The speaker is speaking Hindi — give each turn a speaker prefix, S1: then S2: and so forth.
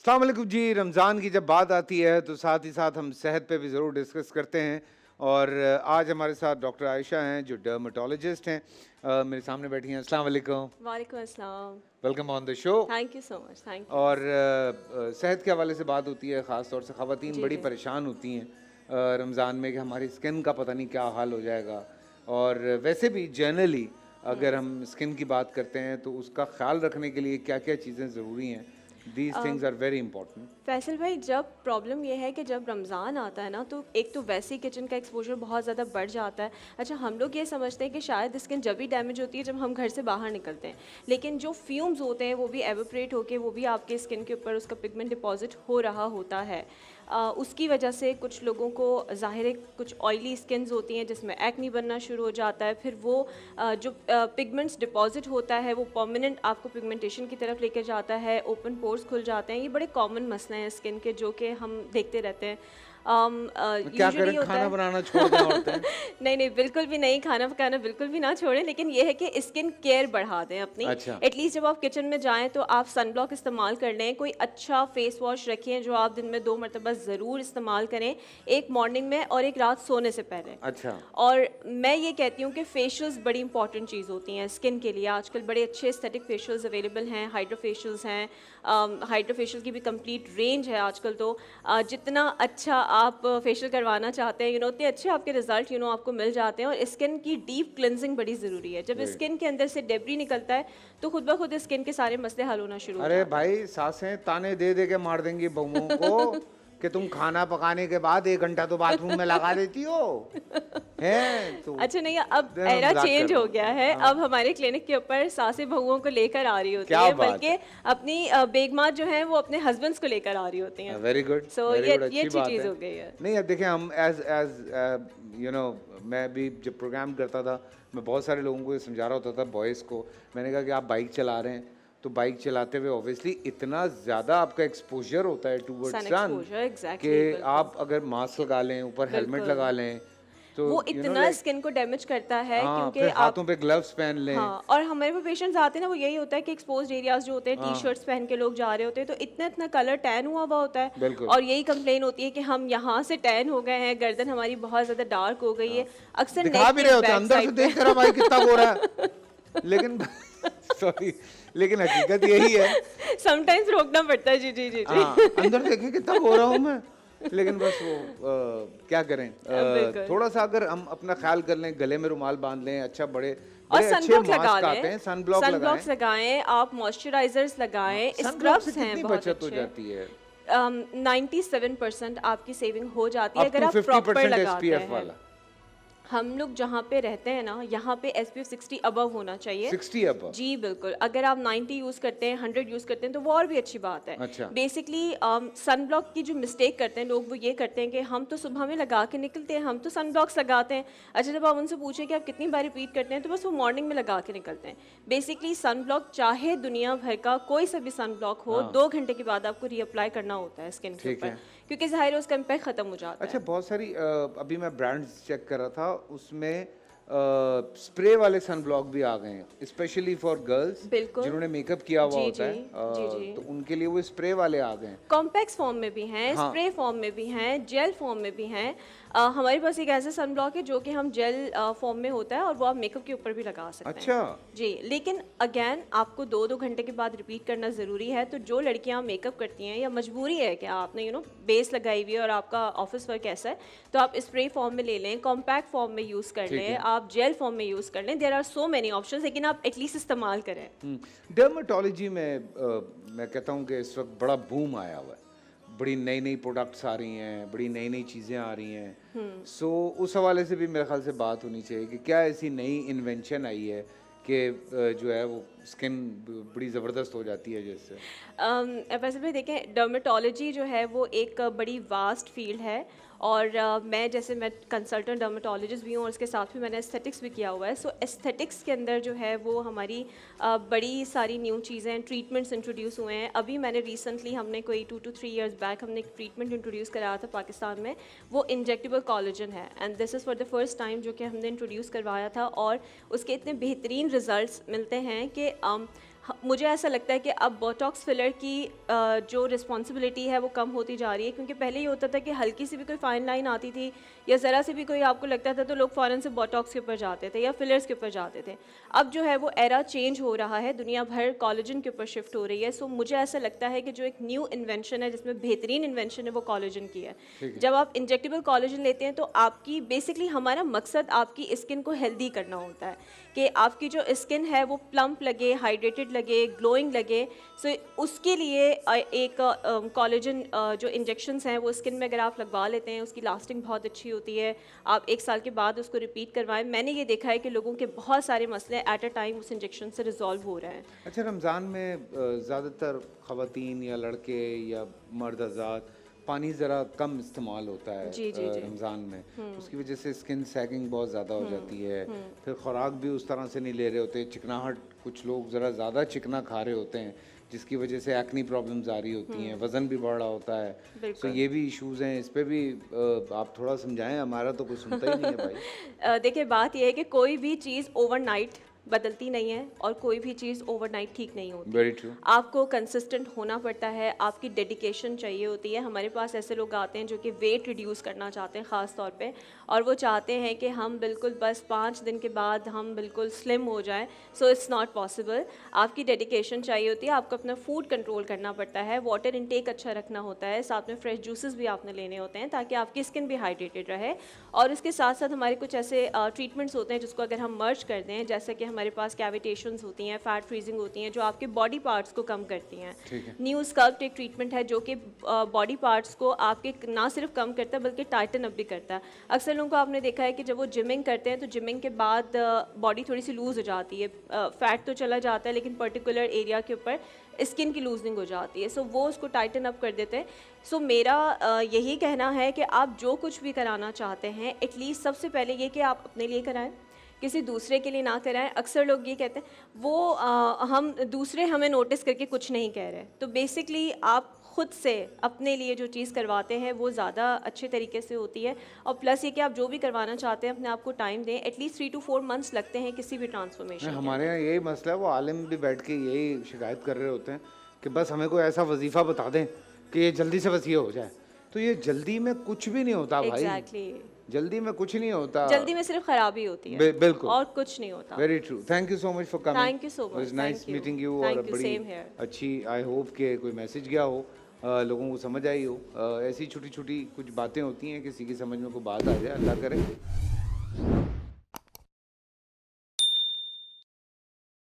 S1: अस्सलाम वालेकुम जी। रमज़ान की जब बात आती है तो साथ ही साथ हम सेहत पे भी ज़रूर डिस्कस करते हैं और आज हमारे साथ डॉक्टर आयशा हैं जो डर्मेटोलॉजिस्ट हैं। मेरे सामने बैठी हैं। अस्सलाम वालेकुम,
S2: वालेकुम अस्सलाम।
S1: Welcome on the show.
S2: Thank you so much, thank you.
S1: और सेहत के हवाले से बात होती है, ख़ास तौर से ख़वातीन
S2: जी,
S1: बड़ी
S2: जी।
S1: परेशान होती हैं रमज़ान में कि हमारी स्किन का पता नहीं क्या हाल हो जाएगा। और वैसे भी जनरली अगर हम स्किन की बात करते हैं तो उसका ख़्याल रखने के लिए क्या-क्या चीज़ें ज़रूरी हैं? These things are very important.
S2: Faisal भाई, जब प्रॉब्लम ये है कि जब रमज़ान आता है ना, तो एक तो वैसे ही किचन का एक्सपोजर बहुत ज़्यादा बढ़ जाता है। अच्छा, हम लोग ये समझते हैं कि शायद स्किन जब भी डैमेज होती है जब हम घर से बाहर निकलते हैं, लेकिन जो फ्यूम्स होते हैं वो भी एवोपरेट होके वो भी आपके स्किन के ऊपर उसका पिगमेंट डिपॉजिट हो रहा होता है। उसकी वजह से कुछ लोगों को ज़ाहिर है कुछ ऑयली स्किन्स होती हैं जिसमें एक्नी बनना शुरू हो जाता है। फिर वो जो पिगमेंट्स डिपॉजिट होता है वो परमानेंट आपको पिगमेंटेशन की तरफ लेकर जाता है, ओपन पोर्स खुल जाते हैं। ये बड़े कॉमन मसले हैं स्किन के जो कि हम देखते रहते हैं।
S1: तो क्या
S2: यूजुअली
S1: करें,
S2: होता
S1: खाना
S2: है
S1: बनाना छोड़ दें औरतें?
S2: नहीं नहीं, बिल्कुल भी नहीं, खाना पकाना बिल्कुल भी ना छोड़ें, लेकिन ये है कि स्किन केयर बढ़ा दें अपनी।
S1: अच्छा,
S2: एटलीस्ट जब आप किचन में जाएं तो आप सन ब्लॉक इस्तेमाल कर लें, कोई अच्छा फेस वॉश रखें जो आप दिन में 2 मरतबा ज़रूर इस्तेमाल करें, एक मॉर्निंग में और एक रात सोने से पहले।
S1: अच्छा,
S2: और मैं ये कहती हूँ कि फेशियल्स बड़ी इंपॉर्टेंट चीज़ होती हैं स्किन के लिए। आजकल बड़े अच्छे एस्थेटिक फेशियल्स अवेलेबल हैं, हाइड्रो फेशियल्स हैं। हाइड्रो फेशियल की भी कंप्लीट रेंज है आजकल तो। जितना अच्छा आप फेशियल करवाना चाहते हैं उतने अच्छे आपके रिजल्ट आपको मिल जाते हैं। और स्किन की डीप क्लिनजिंग बड़ी ज़रूरी है। जब
S1: राइट।
S2: स्किन के अंदर से डेब्री निकलता है तो खुद ब खुद स्किन के सारे मसले हल होना शुरू हो
S1: अरे
S2: जाते हैं।
S1: भाई, सासें ताने दे दे के मार देंगी बहुओं को कि तुम खाना पकाने के बाद 1 घंटा तो बाथरूम में लगा देती हो। हैं? तो
S2: अच्छा नहीं, अब
S1: मैं
S2: एरा
S1: मज़ाक कर
S2: चेंज
S1: रहा
S2: हो
S1: हूँ।
S2: गया है।
S1: हाँ,
S2: अब हमारे क्लिनिक के ऊपर सासे बहुओं को लेकर आ रही होती
S1: क्या
S2: है,
S1: बात
S2: बल्कि
S1: है।
S2: अपनी बेगमात जो हैं वो अपने हस्बैंड्स को लेकर आ रही होती हैं। सो
S1: वेरी गुड,
S2: ये
S1: अच्छी
S2: अच्छी
S1: बात
S2: चीज़
S1: है।
S2: हो गई है।
S1: नहीं, अब देखिए हम एज़ एज़ यू नो मैं भी जब प्रोग्राम करता था, मैं बहुत सारे लोगों को ये समझा रहा होता था बॉयज़ को। मैंने कहा कि आप बाइक चला रहे हैं, तो बाइक चलाते हुए ऑब्वियसली इतना ज़्यादा आपका एक्सपोज़र होता है टुवर्ड्स
S2: सन
S1: सन
S2: एक्सपोजर,
S1: कि
S2: एग्जैक्टली, बिल्कुल
S1: आप अगर मास्क लगा लें, ऊपर हेलमेट
S2: बिल्कुल।
S1: लगा लें, तो
S2: वो
S1: यू नो
S2: इतना
S1: लाइक
S2: स्किन को डैमेज करता है
S1: हाँ,
S2: क्योंकि
S1: फिर
S2: आप।
S1: हाथों पे ग्लव्स पहन लें।
S2: हाँ, और हमारे पास पेशेंट्स आते हैं ना, वो यही होता है कि एक्सपोज्ड एरियाज जो होते हैं, टी
S1: हाँ,
S2: शर्ट्स पहन के लोग जा रहे होते हैं तो इतना इतना कलर टैन हुआ हुआ होता है।
S1: बिल्कुल।
S2: और यही कंप्लेन होती है कि हम यहाँ से टैन हो गए हैं, गर्दन हमारी बहुत ज़्यादा डार्क हो गई है,
S1: हाँ,
S2: अक्सर
S1: दिखा
S2: नेक
S1: भी
S2: के
S1: रहे होते हैं,
S2: बैक
S1: अंदर से
S2: साइड पे।
S1: देख तेरा भाई कितना गोरा है। लेकिन सॉरी, लेकिन हकीकत यही है।
S2: समटाइम्स रोकना पड़ता है। जी जी जी जी।
S1: हाँ, अंदर देखे कितना गोरा हूँ मैं, लेकिन बस वो क्या करें,
S2: बिल्कुल।
S1: थोड़ा-सा अगर हम अपना ख़्याल कर लें, गले में रुमाल बाँध लें, अच्छा बड़े
S2: और
S1: बड़े अच्छे
S2: सनब्लॉक लगा
S1: मास्क आते
S2: लें,
S1: हैं, सनब्लॉक लगाएँ।
S2: सनब्लॉक्स लगाएं, आप मॉइस्चराइजर्स
S1: हाँ,
S2: लगाएं,
S1: सनब्लॉक से
S2: स्क्रब्स हैं
S1: कितनी
S2: बहुत
S1: बचत हो
S2: अच्छे।
S1: जाती है?
S2: 97% आपकी सेविंग हो जाती है
S1: अप
S2: अगर
S1: टू
S2: आप प्रॉपर
S1: 50%
S2: लगाते
S1: एसपीएफ
S2: हैं।
S1: वाला,
S2: हम लोग जहाँ पे रहते हैं ना, यहाँ पे SPF 60 अबव होना चाहिए।
S1: 60 अबव।
S2: जी बिल्कुल, अगर आप 90 यूज़ करते हैं, 100 यूज़ करते हैं तो वो और भी अच्छी बात है।
S1: अच्छा,
S2: बेसिकली सन ब्लॉक की जो मिस्टेक करते हैं लोग वो ये करते हैं कि हम तो सुबह में लगा के निकलते हैं, हम तो सन ब्लॉक्स लगाते हैं। अच्छा, जब आप उनसे पूछें कि आप कितनी बार रिपीट करते हैं तो बस वो मॉर्निंग में लगा के निकलते हैं। बेसिकली सन ब्लॉक चाहे दुनिया भर का कोई सा भी सन ब्लॉक हो,
S1: हाँ,
S2: 2 घंटे के बाद आपको रीअप्लाई करना होता है स्किन के
S1: ठीक
S2: ऊपर,
S1: है।
S2: क्योंकि ज़ाहिर है उसका इम्पैक्ट ख़त्म हो जाता
S1: अच्छा,
S2: है।
S1: बहुत सारी अभी मैं ब्रांड्स चेक कर रहा था, उसमें स्प्रे वाले सनब्लॉक भी आ गए हैं, स्पेशली फॉर गर्ल्स
S2: बिल्कुल।
S1: जिन्होंने मेकअप किया हुआ
S2: जी
S1: होता
S2: जी
S1: है,
S2: जी जी।
S1: तो उनके लिए वो स्प्रे वाले आ गए हैं।
S2: कॉम्पैक्स फॉर्म में भी हैं,
S1: हाँ,
S2: स्प्रे फॉर्म में भी हैं, जेल फॉर्म में भी हैं। हमारे पास एक ऐसा सन ब्लॉक है जो कि हम जेल फॉर्म में होता है और वो आप मेकअप के ऊपर भी लगा सकते हैं।
S1: अच्छा,
S2: जी, लेकिन अगेन आपको 2-2 घंटे के बाद रिपीट करना ज़रूरी है। तो जो लड़कियां मेकअप करती हैं या मजबूरी है कि आपने बेस लगाई हुई है और आपका ऑफिस वर्क ऐसा है, तो आप स्प्रे फॉर्म में ले लें, कॉम्पैक्ट फॉर्म में यूज़ कर
S1: ठीक
S2: लें,
S1: है।
S2: आप जेल फॉर्म में यूज़ कर लें। There are so many options, लेकिन आप एटलीस्ट इस्तेमाल करें।
S1: डर्मेटोलॉजी में मैं कहता हूँ कि इस वक्त बड़ा बूम आया हुआ है, बड़ी नई नई प्रोडक्ट्स आ रही हैं, बड़ी नई नई चीज़ें आ रही हैं। सो उस हवाले से भी मेरे ख्याल से बात होनी चाहिए कि क्या ऐसी नई इन्वेंशन आई है कि जो है वो स्किन बड़ी ज़बरदस्त हो जाती है जिससे।
S2: वैसे भी देखें, डर्मेटोलॉजी जो है वो एक बड़ी वास्ट फील्ड है। और मैं कंसल्टेंट डर्मेटोलॉजिस्ट भी हूँ और उसके साथ भी मैंने एस्थेटिक्स भी किया हुआ है। सो एस्थेटिक्स के अंदर जो है वो हमारी बड़ी सारी न्यू चीज़ें, ट्रीटमेंट्स इंट्रोड्यूस हुए हैं। अभी मैंने रिसेंटली हमने कोई 2 to 3 years बैक हमने एक ट्रीटमेंट इंट्रोड्यूस कराया था पाकिस्तान में। वो इंजेक्टेबल कोलेजन है and this is for the first time जो कि हमने इंट्रोड्यूस करवाया था। और उसके इतने बेहतरीन रिजल्ट्स मिलते हैं कि मुझे ऐसा लगता है कि अब बोटॉक्स फिलर की जो रिस्पॉन्सिबिलिटी है वो कम होती जा रही है, क्योंकि पहले ये होता था कि हल्की सी भी कोई फाइन लाइन आती थी या ज़रा से भी कोई आपको लगता था तो लोग फ़ौरन से बोटॉक्स के ऊपर जाते थे या फिलर्स के ऊपर जाते थे। अब जो है वो एरा चेंज हो रहा है, दुनिया भर कोलेजन के ऊपर शिफ्ट हो रही है। सो मुझे ऐसा लगता है कि जो एक न्यू इन्वेंशन है जिसमें बेहतरीन इन्वेंशन है वो कोलेजन की है। जब आप इंजेक्टेबल कोलेजन लेते हैं तो आपकी बेसिकली हमारा मकसद आपकी स्किन को हेल्दी करना होता है कि आपकी जो स्किन है वो प्लम्प लगे, हाइड्रेटेड लगे, ग्लोइंग लगे। सो उसके लिए एक कोलेजन जो इंजेक्शंस हैं वो स्किन में अगर आप लगवा लेते हैं उसकी लास्टिंग बहुत अच्छी होती है। आप 1 साल के बाद उसको रिपीट करवाएं। मैंने ये देखा है कि लोगों के बहुत सारे मसले एट अ टाइम उस इंजेक्शन से रिजॉल्व हो रहे हैं।
S1: अच्छा, रमज़ान में ज़्यादातर ख़वातीन या लड़के या मर्द हज़रात पानी ज़रा कम इस्तेमाल होता है
S2: जी, जी, जी।
S1: रमज़ान में, उसकी वजह से स्किन सैगिंग बहुत ज़्यादा हो जाती है। फिर खुराक भी उस तरह से नहीं ले रहे होते, चिकनाहट, कुछ लोग ज़रा ज़्यादा चिकना खा रहे होते हैं जिसकी वजह से एक्नी प्रॉब्लम्स आ रही होती हैं, वज़न भी बढ़ रहा होता है। तो ये भी इश्यूज़ हैं, इस पे भी आप थोड़ा समझाएं, हमारा तो कोई सुनता ही नहीं है भाई।
S2: देखिए बात यह है कि कोई भी चीज़ ओवरनाइट बदलती नहीं है और कोई भी चीज़ ओवरनाइट ठीक नहीं होती।
S1: Very true.
S2: आपको कंसिस्टेंट होना पड़ता है, आपकी डेडिकेशन चाहिए होती है। हमारे पास ऐसे लोग आते हैं जो कि वेट रिड्यूस करना चाहते हैं ख़ास तौर पे, और वो चाहते हैं कि हम बिल्कुल बस 5 दिन के बाद हम बिल्कुल स्लिम हो जाएं। So it's not possible. आपकी डेडिकेशन चाहिए होती है, आपको अपना फूड कंट्रोल करना पड़ता है, वाटर इनटेक अच्छा रखना होता है, साथ में फ्रेश जूसेस भी आपने लेने होते हैं ताकि आपकी स्किन भी हाइड्रेटेड रहे। और इसके साथ साथ हमारे कुछ ऐसे ट्रीटमेंट्स होते हैं जिसको अगर हम मर्ज कर दें, जैसे कि हमारे पास कैविटेशंस होती हैं, फैट फ्रीजिंग होती हैं जो आपके बॉडी पार्ट्स को कम करती हैं। न्यू स्कल्प्ट एक ट्रीटमेंट है जो कि बॉडी पार्ट्स को आपके ना सिर्फ कम करता है बल्कि टाइटन अप भी करता है। अक्सर लोगों को आपने देखा है कि जब वो जिमिंग करते हैं तो जिमिंग के बाद बॉडी थोड़ी सी लूज़ हो जाती है, फैट तो चला जाता है लेकिन पर्टिकुलर एरिया के ऊपर स्किन की लूजनिंग हो जाती है। सो वो उसको टाइटन अप कर देते हैं। सो मेरा यही कहना है कि आप जो कुछ भी कराना चाहते हैं एटलीस्ट सबसे पहले ये कि आप अपने लिए कराएं, किसी दूसरे के लिए ना कराएं। अक्सर लोग ये कहते हैं वो हम दूसरे हमें नोटिस करके कुछ नहीं कह रहे। तो बेसिकली आप खुद से अपने लिए जो चीज़ करवाते हैं वो ज़्यादा अच्छे तरीके से होती है। और प्लस ये कि आप जो भी करवाना चाहते हैं अपने आप को टाइम दें। एटलीस्ट 3 to 4 मंथ्स लगते हैं किसी भी ट्रांसफॉर्मेशन।
S1: हमारे यहाँ यही मसला है, वो आलिम भी बैठ के यही शिकायत कर रहे होते हैं कि बस हमें कोई ऐसा वजीफ़ा बता दें कि ये जल्दी से बस ये हो जाए। तो ये जल्दी में कुछ भी नहीं होता भाई।
S2: एग्जैक्टली।
S1: जल्दी में कुछ नहीं होता,
S2: जल्दी में सिर्फ खराबी होती है,
S1: बिल्कुल,
S2: और कुछ नहीं होता।
S1: Very true. Thank you so much for coming.
S2: Thank you so much.
S1: Nice meeting you. और बड़ी अच्छी, आई होप कि कोई मैसेज गया हो, लोगों को समझ आई हो। ऐसी छोटी छोटी कुछ बातें होती हैं, किसी की समझ में कोई बात आ जाए, अल्लाह करे।